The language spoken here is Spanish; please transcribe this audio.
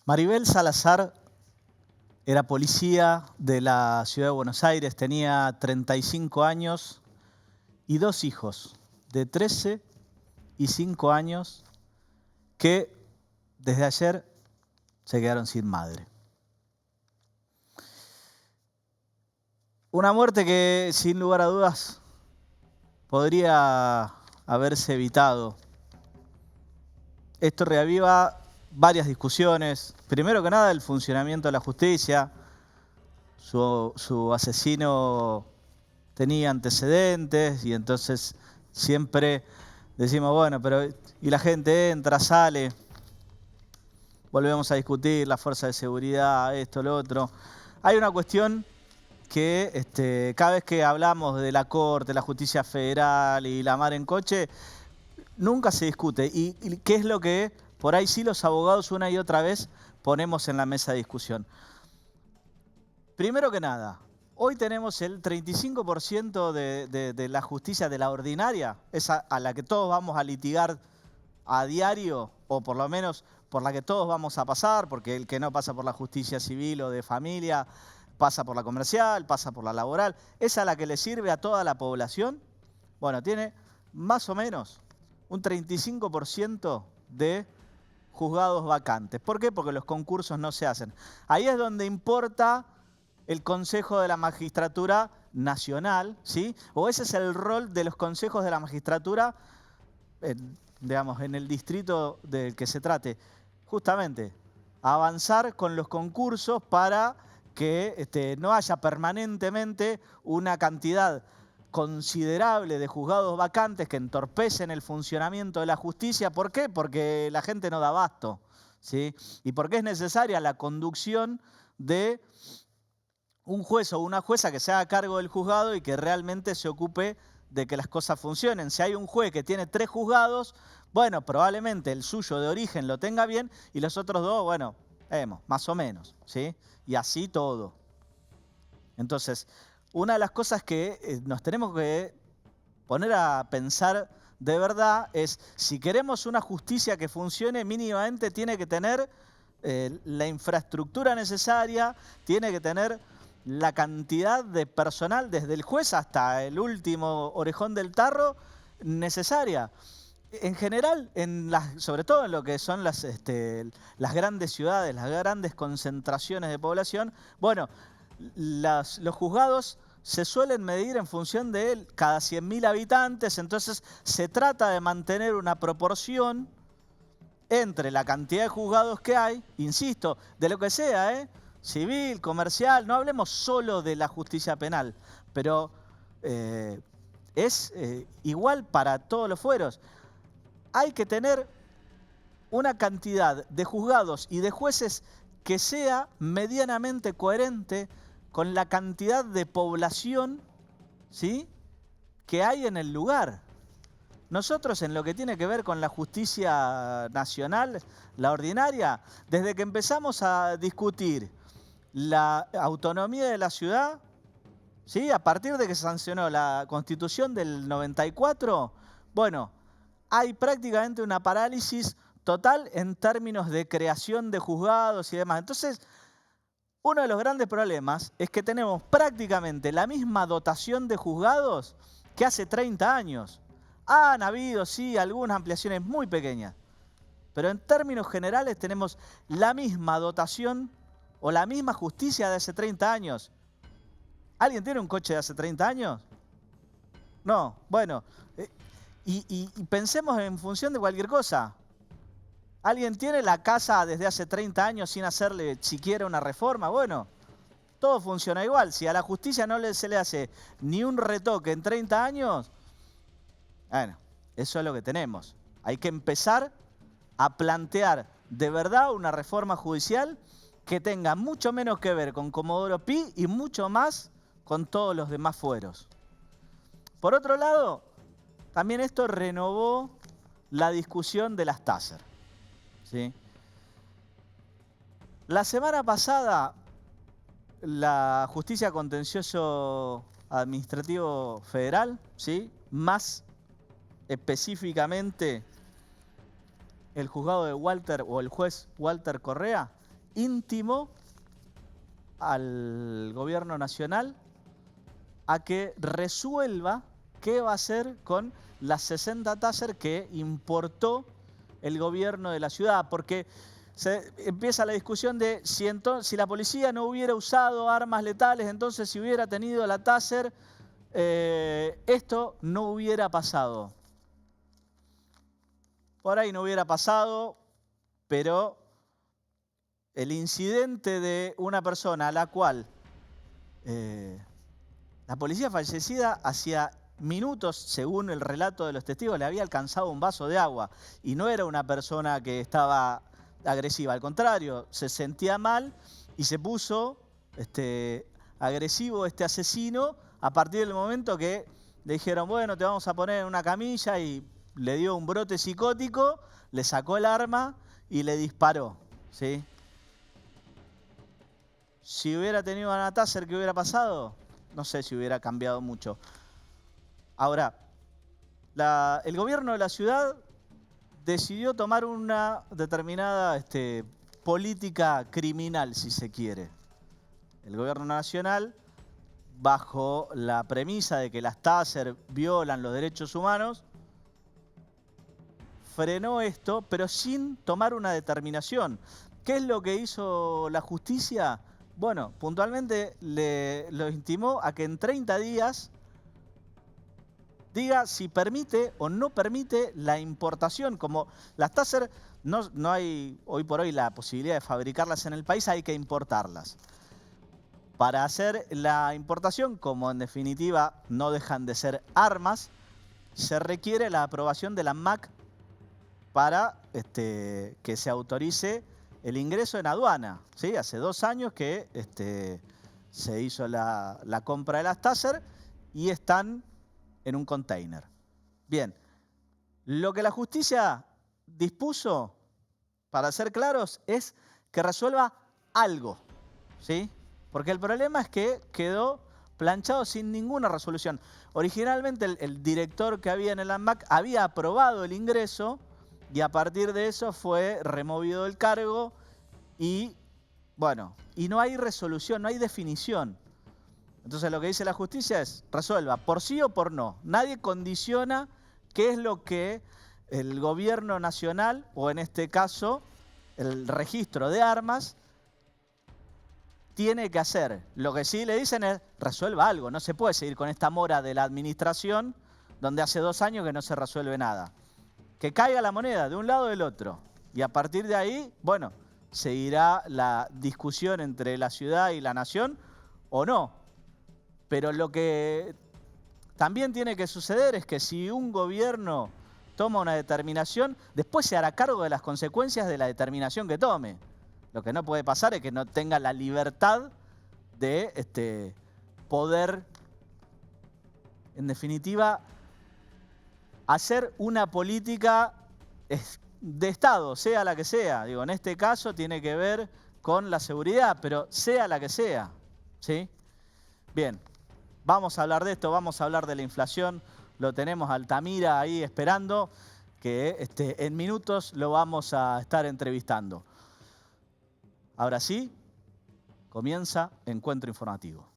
Maribel Salazar era policía de la ciudad de Buenos Aires, tenía 35 años y dos hijos de 13 y 5 años que desde ayer se quedaron sin madre. Una muerte que sin lugar a dudas podría haberse evitado. Esto reaviva varias discusiones. Primero que nada, el funcionamiento de la justicia. Su asesino tenía antecedentes y entonces siempre decimos, bueno, pero y la gente entra, sale, volvemos a discutir la fuerza de seguridad, esto, lo otro. Hay una cuestión que cada vez que hablamos de la Corte, la Justicia Federal y la mar en coche, nunca se discute. ¿Y qué es lo que por ahí sí los abogados una y otra vez ponemos en la mesa de discusión? Primero que nada, hoy tenemos el 35% de la justicia de la ordinaria, esa a la que todos vamos a litigar a diario, o por lo menos por la que todos vamos a pasar, porque el que no pasa por la justicia civil o de familia, pasa por la comercial, pasa por la laboral, esa a la que le sirve a toda la población, bueno, tiene más o menos un 35% de juzgados vacantes. ¿Por qué? Porque los concursos no se hacen. Ahí es donde importa el Consejo de la Magistratura Nacional, ¿sí? O ese es el rol de los consejos de la magistratura, digamos, en el distrito del que se trate. Justamente, avanzar con los concursos para que no haya permanentemente una cantidad considerable de juzgados vacantes que entorpecen el funcionamiento de la justicia. ¿Por qué? Porque la gente no da abasto, ¿sí? Y porque es necesaria la conducción de un juez o una jueza que se haga cargo del juzgado y que realmente se ocupe de que las cosas funcionen. Si hay un juez que tiene 3 juzgados, bueno, probablemente el suyo de origen lo tenga bien y los otros 2, bueno, más o menos, ¿sí? Y así todo. Entonces, una de las cosas que nos tenemos que poner a pensar de verdad es, si queremos una justicia que funcione, mínimamente tiene que tener la infraestructura necesaria, tiene que tener la cantidad de personal, desde el juez hasta el último orejón del tarro, necesaria. En general, sobre todo en lo que son las grandes ciudades, las grandes concentraciones de población, bueno, los juzgados se suelen medir en función de cada 100.000 habitantes, entonces se trata de mantener una proporción entre la cantidad de juzgados que hay, insisto, de lo que sea, civil, comercial, no hablemos solo de la justicia penal, pero es igual para todos los fueros. Hay que tener una cantidad de juzgados y de jueces que sea medianamente coherente con la cantidad de población, ¿sí?, que hay en el lugar. Nosotros, en lo que tiene que ver con la justicia nacional, la ordinaria, desde que empezamos a discutir la autonomía de la ciudad, ¿sí?, a partir de que se sancionó la Constitución del 94, bueno, hay prácticamente una parálisis total en términos de creación de juzgados y demás. Entonces, uno de los grandes problemas es que tenemos prácticamente la misma dotación de juzgados que hace 30 años. Han habido, sí, algunas ampliaciones muy pequeñas, pero en términos generales tenemos la misma dotación o la misma justicia de hace 30 años. ¿Alguien tiene un coche de hace 30 años? No, bueno, y pensemos en función de cualquier cosa. ¿Alguien tiene la casa desde hace 30 años sin hacerle siquiera una reforma? Bueno, todo funciona igual. Si a la justicia no se le hace ni un retoque en 30 años, bueno, eso es lo que tenemos. Hay que empezar a plantear de verdad una reforma judicial que tenga mucho menos que ver con Comodoro Pi y mucho más con todos los demás fueros. Por otro lado, también esto renovó la discusión de las TASER, ¿sí? La semana pasada, la Justicia Contencioso Administrativo Federal, ¿sí?, más específicamente el juzgado de Walter o el juez Walter Correa, intimó al gobierno nacional a que resuelva qué va a hacer con las 60 Taser que importó el gobierno de la ciudad, porque se empieza la discusión de si la policía no hubiera usado armas letales, entonces si hubiera tenido la Taser, esto no hubiera pasado. Por ahí no hubiera pasado, pero el incidente de una persona a la cual la policía fallecida hacía minutos, según el relato de los testigos, le había alcanzado un vaso de agua y no era una persona que estaba agresiva, al contrario, se sentía mal y se puso agresivo este asesino a partir del momento que le dijeron, bueno, te vamos a poner en una camilla, y le dio un brote psicótico, le sacó el arma y le disparó, ¿sí? Si hubiera tenido a Taser, ¿qué hubiera pasado? No sé si hubiera cambiado mucho. Ahora, el gobierno de la ciudad decidió tomar una determinada política criminal, si se quiere. El gobierno nacional, bajo la premisa de que las Taser violan los derechos humanos, frenó esto, pero sin tomar una determinación. ¿Qué es lo que hizo la justicia? Bueno, puntualmente lo intimó a que en 30 días diga si permite o no permite la importación. Como las Taser no hay hoy por hoy la posibilidad de fabricarlas en el país, hay que importarlas. Para hacer la importación, como en definitiva no dejan de ser armas, se requiere la aprobación de la ANMAC para que se autorice el ingreso en aduana, ¿sí? Hace 2 años que se hizo la compra de las Taser y están en un container. Bien, lo que la justicia dispuso, para ser claros, es que resuelva algo, ¿sí? Porque el problema es que quedó planchado sin ninguna resolución. Originalmente el director que había en el ANMAC había aprobado el ingreso y a partir de eso fue removido del cargo y, bueno, y no hay resolución, no hay definición. Entonces lo que dice la justicia es, resuelva por sí o por no. Nadie condiciona qué es lo que el gobierno nacional, o en este caso el registro de armas, tiene que hacer. Lo que sí le dicen es, resuelva algo. No se puede seguir con esta mora de la administración donde hace 2 años que no se resuelve nada. Que caiga la moneda de un lado o del otro. Y a partir de ahí, bueno, seguirá la discusión entre la ciudad y la nación o no. Pero lo que también tiene que suceder es que si un gobierno toma una determinación, después se hará cargo de las consecuencias de la determinación que tome. Lo que no puede pasar es que no tenga la libertad de poder, en definitiva, hacer una política de Estado, sea la que sea. Digo, en este caso tiene que ver con la seguridad, pero sea la que sea, ¿sí? Bien. Vamos a hablar de esto, vamos a hablar de la inflación. Lo tenemos a Altamira ahí esperando, que en minutos lo vamos a estar entrevistando. Ahora sí, comienza Encuentro Informativo.